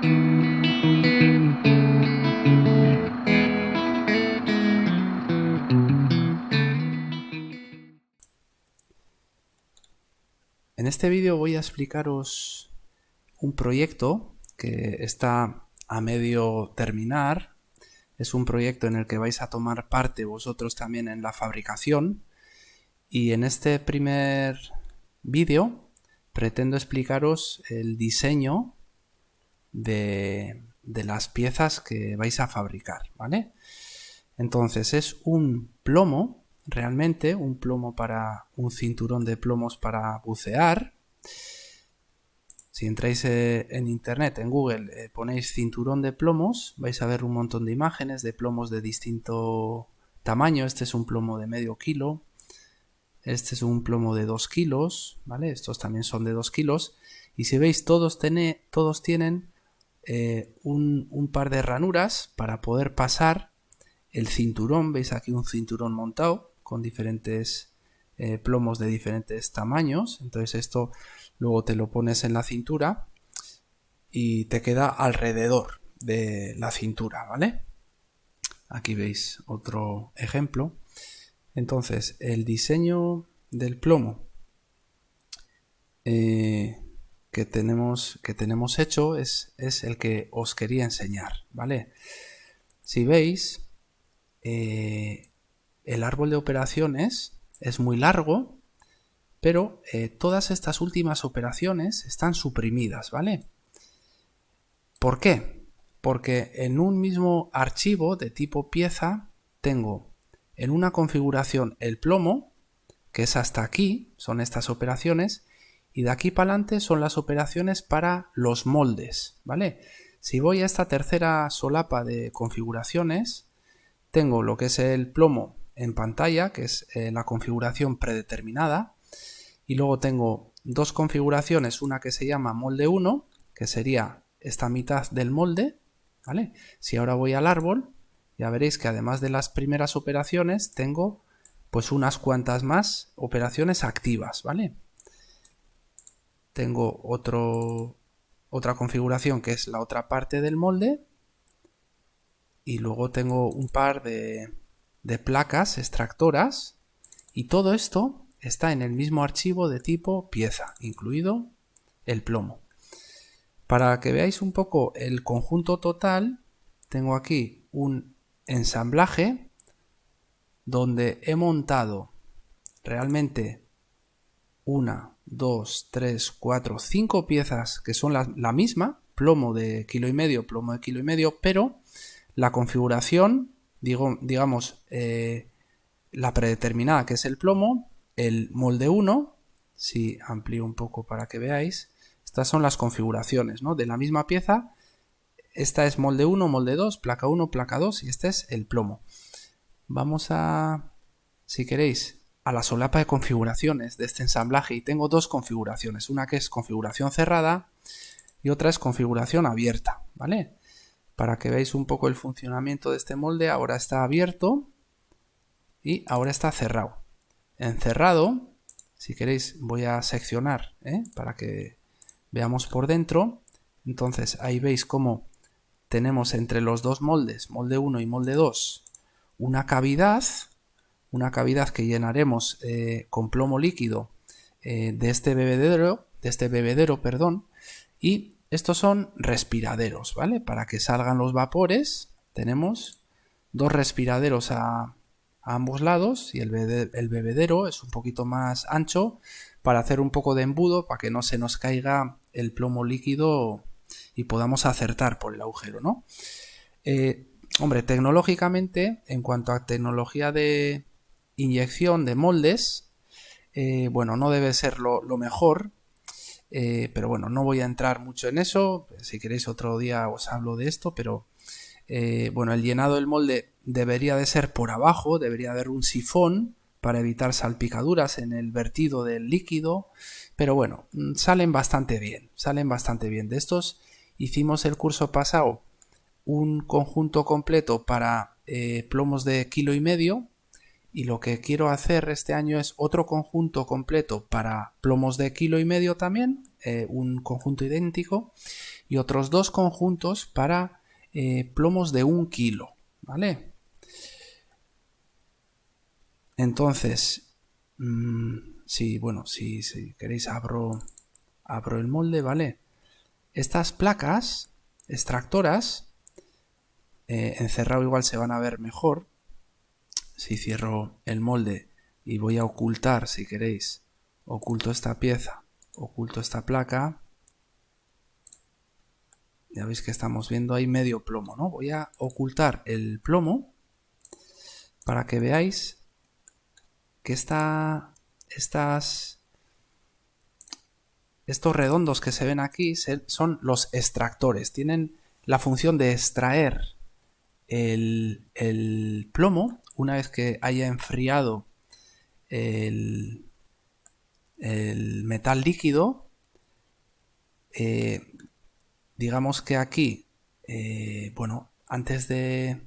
En este vídeo voy a explicaros un proyecto que está a medio terminar. Es un proyecto en el que vais a tomar parte vosotros también en la fabricación. Y en este primer vídeo pretendo explicaros el diseño de las piezas que vais a fabricar, ¿vale? Entonces es un plomo, realmente un plomo para un cinturón de plomos para bucear. Si entráis en internet, en Google, ponéis cinturón de plomos, vais a ver un montón de imágenes de plomos de distinto tamaño. Este es un plomo de medio kilo, este es un plomo de 2 kilos, ¿vale? Estos también son de 2 kilos. Y si veis, todos tienen un par de ranuras para poder pasar el cinturón. Veis aquí un cinturón montado con diferentes plomos de diferentes tamaños. Entonces esto luego te lo pones en la cintura y te queda alrededor de la cintura, ¿vale? Aquí veis otro ejemplo. Entonces el diseño del plomo que tenemos hecho es el que os quería enseñar, ¿vale? Si veis, el árbol de operaciones es muy largo, pero todas estas últimas operaciones están suprimidas, ¿vale? ¿Por qué? Porque en un mismo archivo de tipo pieza tengo en una configuración el plomo, que es hasta aquí, son estas operaciones, y de aquí para adelante son las operaciones para los moldes, ¿vale? Si voy a esta tercera solapa de configuraciones, tengo lo que es el plomo en pantalla, que es la configuración predeterminada, y luego tengo dos configuraciones, una que se llama molde 1, que sería esta mitad del molde, ¿vale? Si ahora voy al árbol, ya veréis que además de las primeras operaciones tengo pues unas cuantas más operaciones activas, ¿vale? Tengo otra configuración que es la otra parte del molde, y luego tengo un par de placas extractoras, y todo esto está en el mismo archivo de tipo pieza, incluido el plomo. Para que veáis un poco el conjunto total, tengo aquí un ensamblaje donde he montado realmente 1, 2, 3, 4, 5 piezas que son la misma, plomo de 1,5 kilos, plomo de 1,5 kilos, pero la configuración, digamos, la predeterminada, que es el plomo, el molde 1, si amplío un poco para que veáis, estas son las configuraciones, ¿no?, de la misma pieza. Esta es molde 1, molde 2, placa 1, placa 2, y este es el plomo. Vamos a, si queréis, a la solapa de configuraciones de este ensamblaje, y tengo dos configuraciones, una que es configuración cerrada y otra es configuración abierta, ¿vale? Para que veáis un poco el funcionamiento de este molde, ahora está abierto y ahora está cerrado. En cerrado, si queréis, voy a seccionar para que veamos por dentro. Entonces ahí veis cómo tenemos entre los dos moldes, molde 1 y molde 2, una cavidad que llenaremos con plomo líquido de este bebedero, y estos son respiraderos, ¿vale? Para que salgan los vapores tenemos dos respiraderos a ambos lados, y el bebedero es un poquito más ancho para hacer un poco de embudo, para que no se nos caiga el plomo líquido y podamos acertar por el agujero, ¿no? Hombre, tecnológicamente, en cuanto a tecnología de inyección de moldes, bueno, no debe ser lo mejor, pero bueno, no voy a entrar mucho en eso. Si queréis otro día os hablo de esto, pero bueno, el llenado del molde debería de ser por abajo, debería haber un sifón para evitar salpicaduras en el vertido del líquido, pero bueno, salen bastante bien. De estos hicimos el curso pasado un conjunto completo para plomos de 1,5 kilos, y lo que quiero hacer este año es otro conjunto completo para plomos de 1,5 kg también, un conjunto idéntico, y otros 2 conjuntos para plomos de 1 kilo, ¿vale? Entonces, si queréis abro el molde, ¿vale? Estas placas extractoras, encerrado igual se van a ver mejor. Si cierro el molde y voy a ocultar, si queréis, oculto esta pieza, oculto esta placa. Ya veis que estamos viendo ahí medio plomo, ¿no? Voy a ocultar el plomo para que veáis que estos redondos que se ven aquí son los extractores. Tienen la función de extraer el plomo una vez que haya enfriado el metal líquido. Digamos que aquí, antes de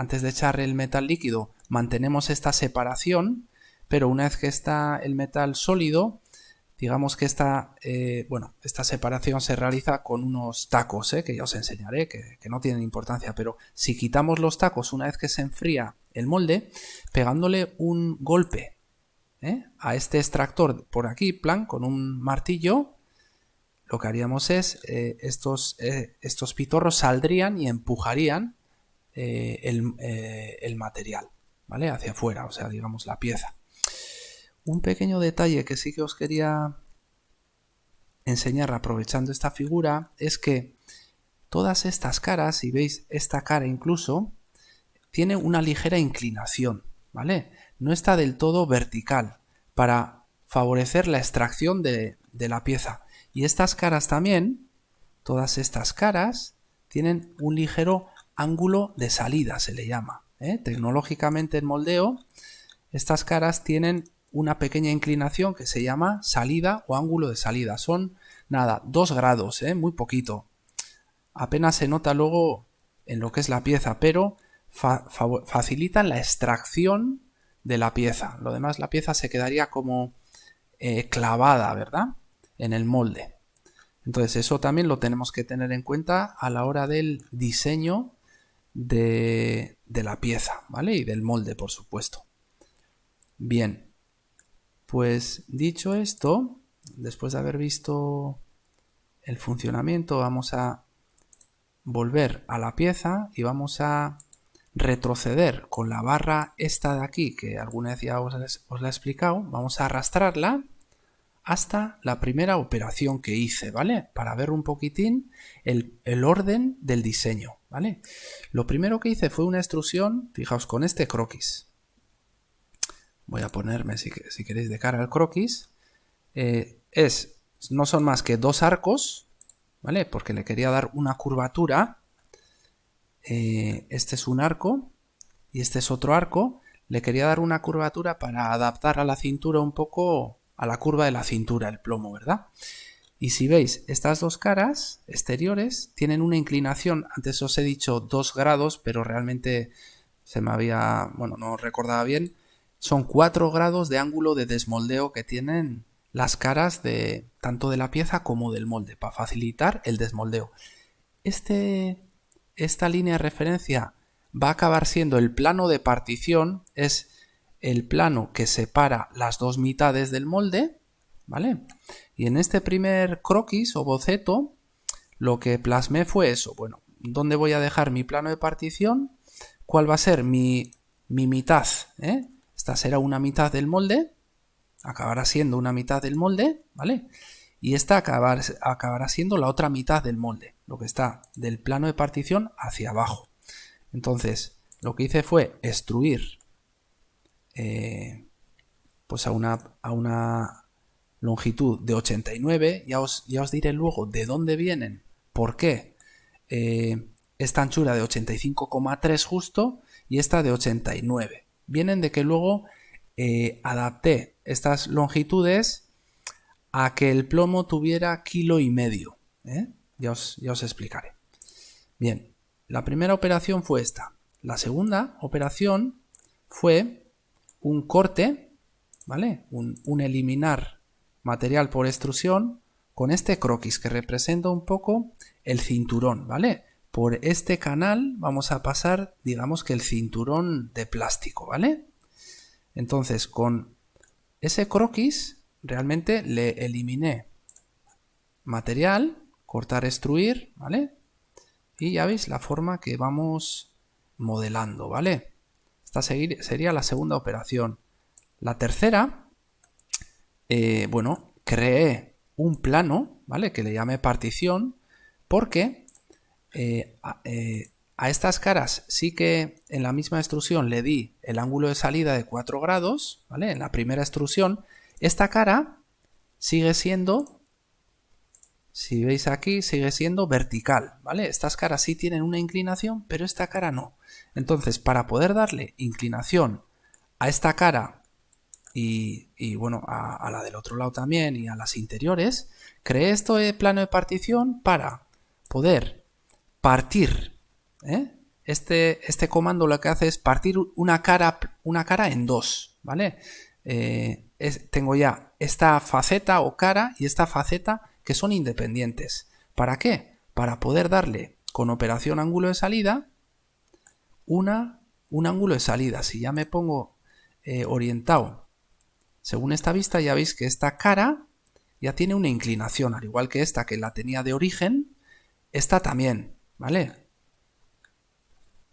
echar el metal líquido mantenemos esta separación, pero una vez que está el metal sólido, digamos que esta separación se realiza con unos tacos, que ya os enseñaré, que no tienen importancia, pero si quitamos los tacos una vez que se enfría el molde, pegándole un golpe a este extractor por aquí, plan, con un martillo, lo que haríamos es, estos pitorros saldrían y empujarían el material, ¿vale? Hacia afuera, o sea, digamos la pieza. Un pequeño detalle que sí que os quería enseñar aprovechando esta figura es que todas estas caras, si veis esta cara incluso, tiene una ligera inclinación, ¿vale? No está del todo vertical para favorecer la extracción de la pieza. Y estas caras también, todas estas caras, tienen un ligero ángulo de salida, se le llama. Tecnológicamente en moldeo, estas caras tienen una pequeña inclinación que se llama salida o ángulo de salida. Son, nada, 2 grados, muy poquito. Apenas se nota luego en lo que es la pieza, pero facilitan la extracción de la pieza. Lo demás, la pieza se quedaría como clavada, ¿verdad?, en el molde. Entonces eso también lo tenemos que tener en cuenta a la hora del diseño de la pieza, ¿vale? Y del molde, por supuesto. Bien, pues dicho esto, después de haber visto el funcionamiento, vamos a volver a la pieza y vamos a retroceder con la barra esta de aquí, que alguna vez ya os la he explicado. Vamos a arrastrarla hasta la primera operación que hice, ¿vale? Para ver un poquitín el orden del diseño, ¿vale? Lo primero que hice fue una extrusión, fijaos, con este croquis. Voy a ponerme, si queréis, de cara al croquis. No son más que 2 arcos, ¿vale? Porque le quería dar una curvatura. Este es un arco y este es otro arco. Le quería dar una curvatura para adaptar a la cintura un poco a la curva de la cintura, el plomo, ¿verdad? Y si veis, estas 2 caras exteriores tienen una inclinación, antes os he dicho 2 grados, pero realmente no recordaba bien, son 4 grados de ángulo de desmoldeo que tienen las caras tanto de la pieza como del molde, para facilitar el desmoldeo. Esta línea de referencia va a acabar siendo el plano de partición, es el plano que separa las 2 mitades del molde, ¿vale? Y en este primer croquis o boceto, lo que plasmé fue eso. Bueno, ¿dónde voy a dejar mi plano de partición? ¿Cuál va a ser mi mitad? Esta será una mitad del molde, acabará siendo una mitad del molde, ¿vale? Y esta acabará siendo la otra mitad del molde, lo que está del plano de partición hacia abajo. Entonces, lo que hice fue extruir pues a una longitud de 89. Ya os diré luego de dónde vienen, por qué esta anchura de 85,3 justo y esta de 89. Vienen de que luego adapté estas longitudes a que el plomo tuviera 1,5 kg. Ya os explicaré. Bien, la primera operación fue esta. La segunda operación fue un corte, ¿vale? Un eliminar material por extrusión con este croquis que representa un poco el cinturón, ¿vale? Por este canal vamos a pasar, digamos que el cinturón de plástico, ¿vale? Entonces, con ese croquis realmente le eliminé material, cortar, extruir, ¿vale? Y ya veis la forma que vamos modelando, ¿vale? Esta sería la segunda operación. La tercera, bueno, creé un plano, ¿vale? Que le llamé partición, porque a estas caras sí que en la misma extrusión le di el ángulo de salida de 4 grados, ¿vale? En la primera extrusión, esta cara sigue siendo, si veis aquí, sigue siendo vertical, ¿vale? Estas caras sí tienen una inclinación, pero esta cara no. Entonces, para poder darle inclinación a esta cara y bueno, a la del otro lado también y a las interiores, creé este plano de partición para poder partir, ¿eh? Este comando lo que hace es partir una cara en dos, ¿vale? Tengo ya esta faceta o cara y esta faceta que son independientes. ¿Para qué? Para poder darle con operación ángulo de salida un ángulo de salida. Si ya me pongo orientado según esta vista, ya veis que esta cara ya tiene una inclinación, al igual que esta que la tenía de origen, esta también, ¿vale?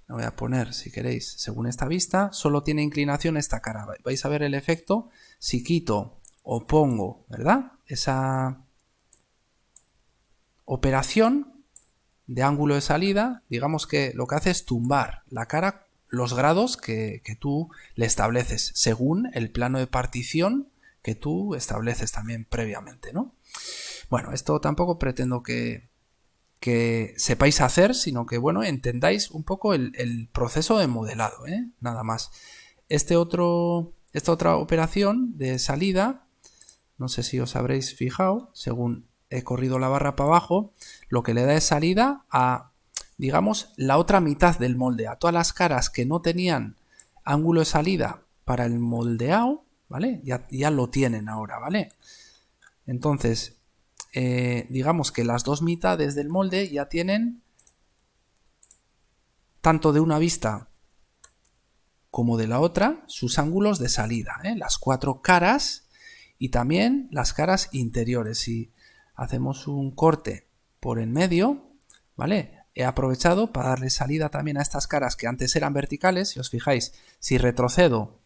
La voy a poner, si queréis, según esta vista, solo tiene inclinación esta cara. Vais a ver el efecto si quito o pongo, ¿verdad? Esa operación de ángulo de salida, digamos que lo que hace es tumbar la cara los grados que tú le estableces, según el plano de partición que tú estableces también previamente, ¿no? Bueno, esto tampoco pretendo que sepáis hacer, sino que, bueno, entendáis un poco el proceso de modelado, ¿eh? Nada más. Esta otra operación de salida, no sé si os habréis fijado, según he corrido la barra para abajo, lo que le da es salida a, digamos, la otra mitad del molde, a todas las caras que no tenían ángulo de salida para el moldeado, ¿vale? Ya lo tienen ahora, ¿vale? Entonces, digamos que las dos mitades del molde ya tienen, tanto de una vista como de la otra, sus ángulos de salida, ¿eh? Las 4 caras y también las caras interiores. Si hacemos un corte por en medio, ¿vale? He aprovechado para darle salida también a estas caras que antes eran verticales. Si os fijáis, si retrocedo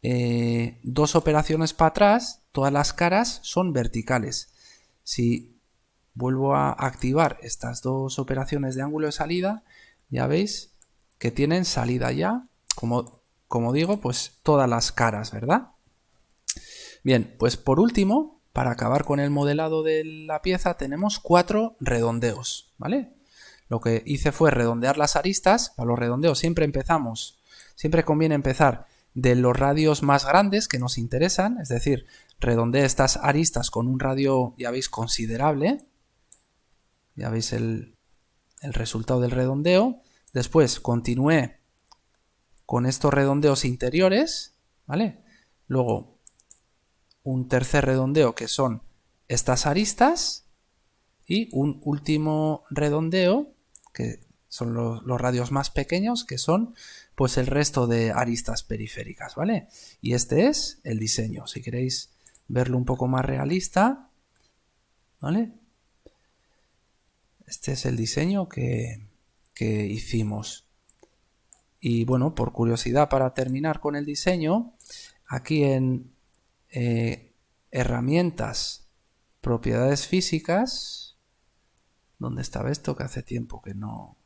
2 operaciones para atrás, todas las caras son verticales. Si vuelvo a activar estas 2 operaciones de ángulo de salida, ya veis que tienen salida ya, como digo, pues todas las caras, ¿verdad? Bien, pues por último, para acabar con el modelado de la pieza, tenemos 4 redondeos, ¿vale? Lo que hice fue redondear las aristas. Para los redondeos siempre conviene empezar de los radios más grandes que nos interesan, es decir, redondeé estas aristas con un radio, ya veis, considerable. Ya veis el resultado del redondeo. Después continué con estos redondeos interiores, ¿vale? Luego un tercer redondeo que son estas aristas y un último redondeo que son los radios más pequeños, que son pues el resto de aristas periféricas, ¿vale? Y este es el diseño. Si queréis verlo un poco más realista, ¿vale? Este es el diseño que hicimos. Y bueno, por curiosidad, para terminar con el diseño, aquí en herramientas, propiedades físicas, ¿dónde estaba esto? Que hace tiempo que no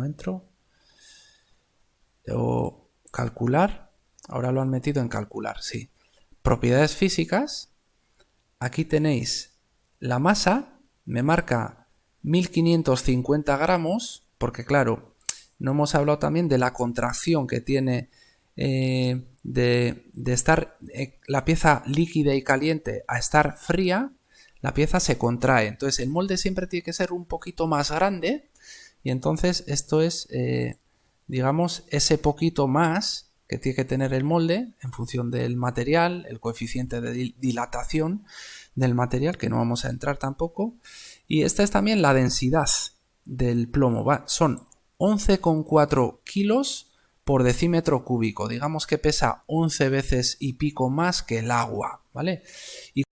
entro. O calcular, ahora lo han metido en calcular, sí. Propiedades físicas, aquí tenéis la masa, me marca 1550 gramos, porque claro, no hemos hablado también de la contracción que tiene de estar la pieza líquida y caliente a estar fría, la pieza se contrae. Entonces el molde siempre tiene que ser un poquito más grande y entonces esto es, digamos, ese poquito más que tiene que tener el molde en función del material, el coeficiente de dilatación del material, que no vamos a entrar tampoco. Y esta es también la densidad del plomo, son 11,4 kilos por decímetro cúbico. Digamos que pesa 11 veces y pico más que el agua, ¿vale? Y